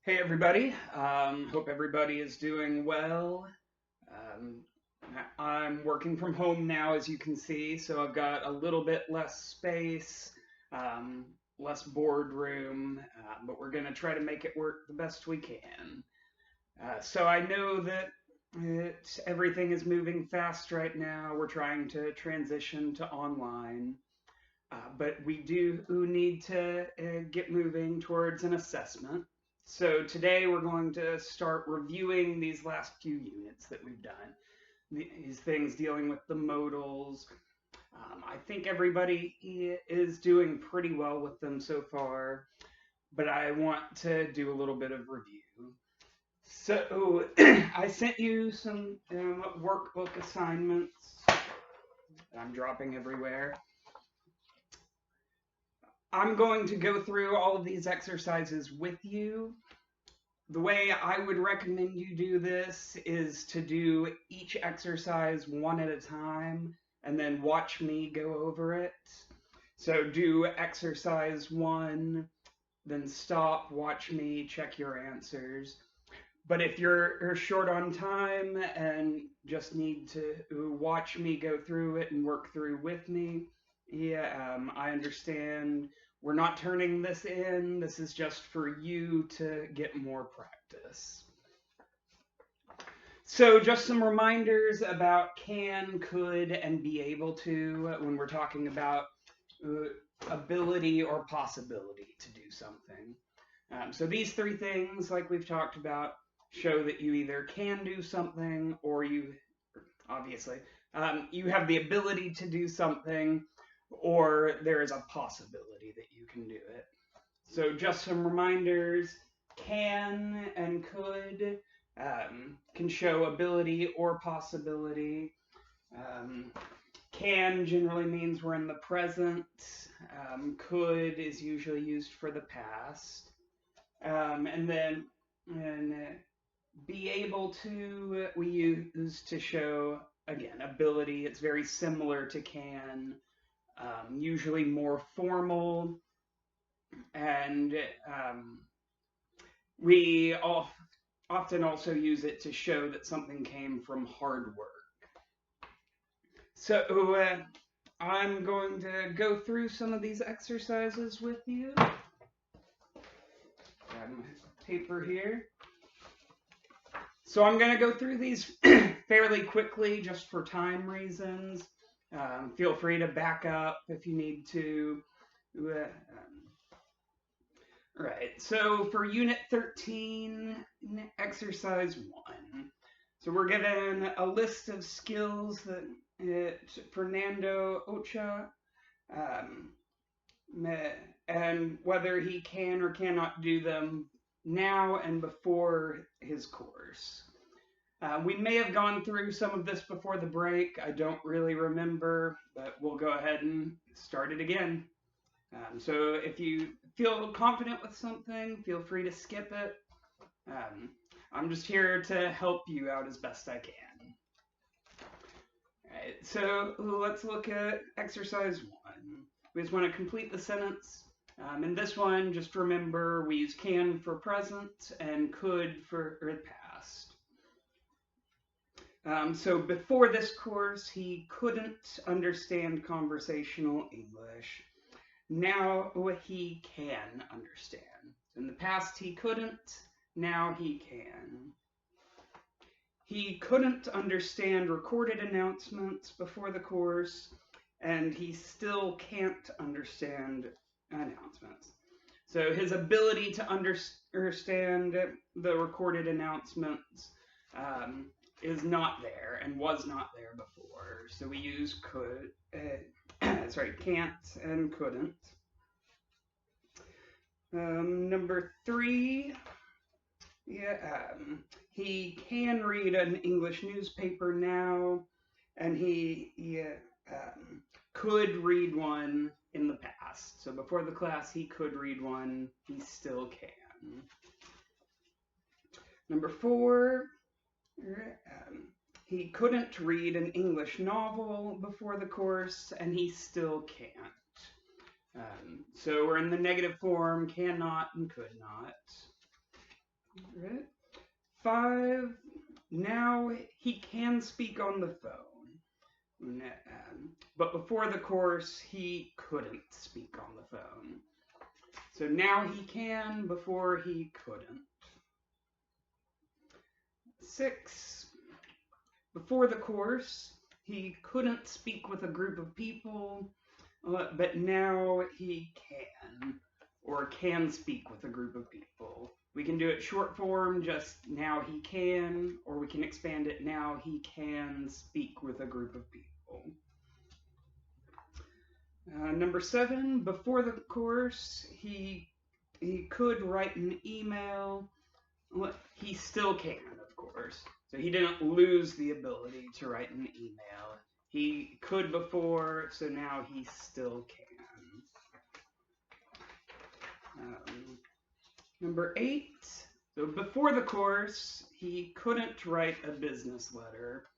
Hey everybody, hope everybody is doing well. Um, I'm working from home now, as you can see, so I've got a little bit less space, um, less boardroom, but we're going to try to make it work the best we can. So I know that everything is moving fast right now. We're trying to transition to online, but we do need to get moving towards an assessment. So today we're going to start reviewing these last few units that we've done. These things dealing with the modals. I think everybody is doing pretty well with them so far, but I want to do a little bit of review. So I sent you some workbook assignments that I'm dropping everywhere. I'm going to go through all of these exercises with you. The way I would recommend you do this is to do each exercise one at a time and then watch me go over it. So do exercise one, then stop, watch me, check your answers. But if you're short on time and just need to watch me go through it and work through with me, I understand. We're not turning this in. This is just for you to get more practice. So just some reminders about can, could, and be able to when we're talking about uh, ability or possibility to do something. So these three things, like we've talked about, show that you either can do something or obviously, you have the ability to do something or there is a possibility that you can do it. So just some reminders, can and could can show ability or possibility. Um, can generally means we're in the present. Could is usually used for the past. And then and be able to we use to show again ability. It's very similar to can, usually more formal, and we all often also use it to show that something came from hard work. So I'm going to go through some of these exercises with you. Grab my paper here. So I'm going to go through these fairly quickly just for time reasons. Feel free to back up if you need to. Right, so for Unit 13, Exercise 1. So we're given a list of skills that Fernando Ochoa, um, and whether he can or cannot do them now and before his course. We may have gone through some of this before the break. I don't really remember, but we'll go ahead and start it again. So if you feel confident with something, feel free to skip it. I'm just here to help you out as best I can. All right, so let's look at exercise 1. We just want to complete the sentence. In this one, just remember we use can for present and could for past. So before this course, he couldn't understand conversational English. Now he can understand. In the past, he couldn't. Now he can. He couldn't understand recorded announcements before the course, and he still can't understand announcements. So his ability to understand the recorded announcements is not there and was not there before. So we use could, can't and couldn't. Number 3, he can read an English newspaper now, and he could read one in the past. So before the class, he could read one. He still can. Number 4, he couldn't read an English novel before the course, and he still can't. So we're in the negative form, cannot and could not. Right. 5, now he can speak on the phone. But before the course, he couldn't speak on the phone. So now he can, before he couldn't. 6, before the course, he couldn't speak with a group of people, but now he can, or can speak with a group of people. We can do it short form, just now he can, or we can expand it now he can speak with a group of people. Number 7, before the course, he could write an email. He still can, of course. So he didn't lose the ability to write an email. He could before, so now he still can. Number 8, so before the course, he couldn't write a business letter,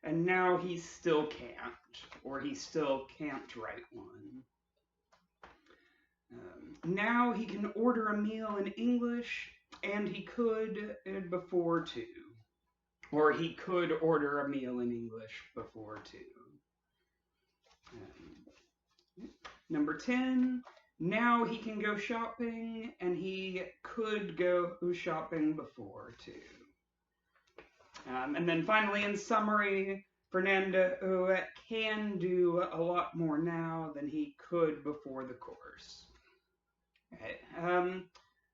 and now he still can't, or he still can't write one. Now he can order a meal in English, and he could before too. Or he could order a meal in English before too. Number 10, now he can go shopping, and he could go shopping before too. And then finally, in summary, Fernando can do a lot more now than he could before the course. Okay.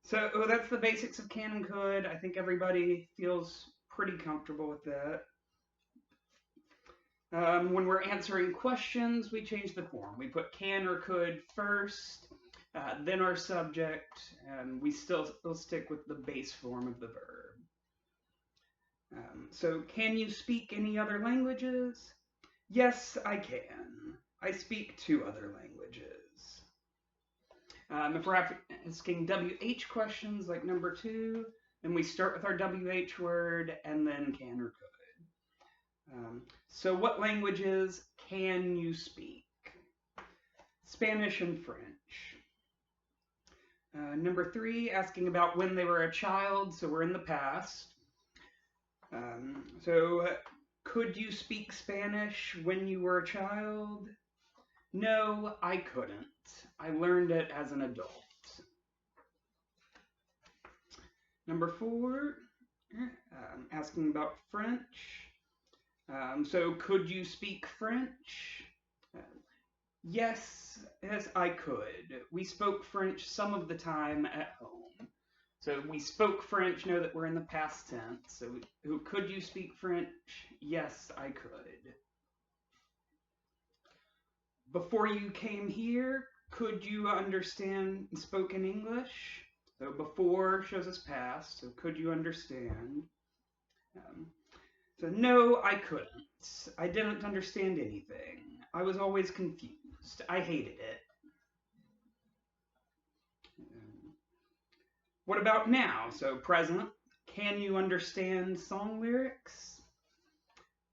So that's the basics of can and could. I think everybody feels pretty comfortable with that. When we're answering questions, we change the form. We put can or could first, then our subject, and we still stick with the base form of the verb. So, can you speak any other languages? Yes, I can. I speak 2 other languages. If we're asking WH questions like number 2, then we start with our WH word and then can or could. So what languages can you speak? Spanish and French. Number 3, asking about when they were a child, so we're in the past. Could you speak Spanish when you were a child? No, I couldn't. I learned it as an adult. Number 4, asking about French. So could you speak French? Yes, I could. We spoke French some of the time at home. So we spoke French, know that we're in the past tense. So could you speak French? Yes, I could. Before you came here, could you understand spoken English? So before shows us past, so could you understand? So no, I couldn't. I didn't understand anything. I was always confused. I hated it. What about now? So present. Can you understand song lyrics?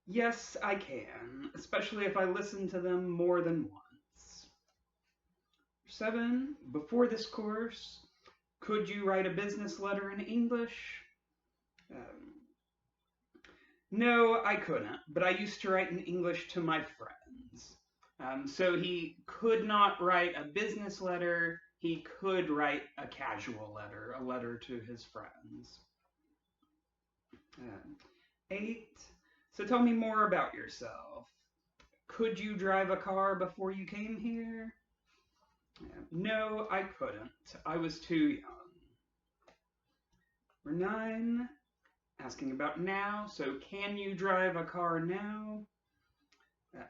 Yes, I can, especially if I listen to them more than once. 7, before this course, could you write a business letter in English? No, I couldn't, but I used to write in English to my friends. So he could not write a business letter. He could write a casual letter, a letter to his friends. 8, so tell me more about yourself. Could you drive a car before you came here? No, I couldn't. I was too young. Number 9, asking about now. So can you drive a car now?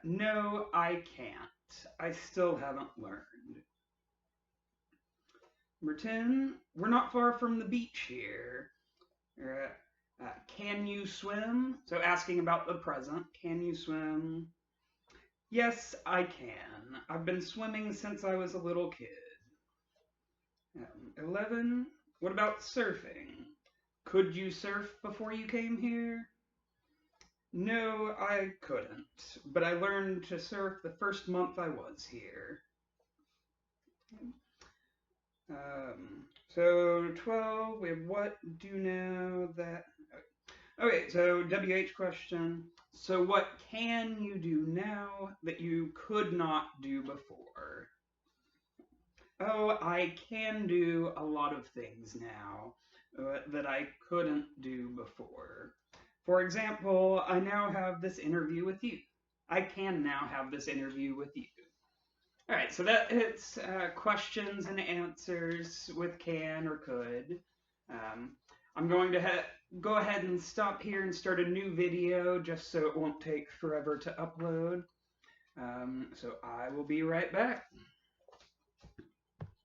No, I can't. I still haven't learned. Number 10, we're not far from the beach here. Can you swim? So asking about the present. Can you swim? Yes, I can. I've been swimming since I was a little kid. 11, what about surfing? Could you surf before you came here? No, I couldn't, but I learned to surf the first month I was here. So 12, example, we have what do now that. Okay, so WH question. So what can you do now that you could not do before? Oh, I can do a lot of things now that I couldn't do before. For example, I now have this interview with you. I can now have this interview with you. All right, so that it's questions and answers with can or could. I'm going to go ahead and stop here and start a new video just so it won't take forever to upload. So I will be right back.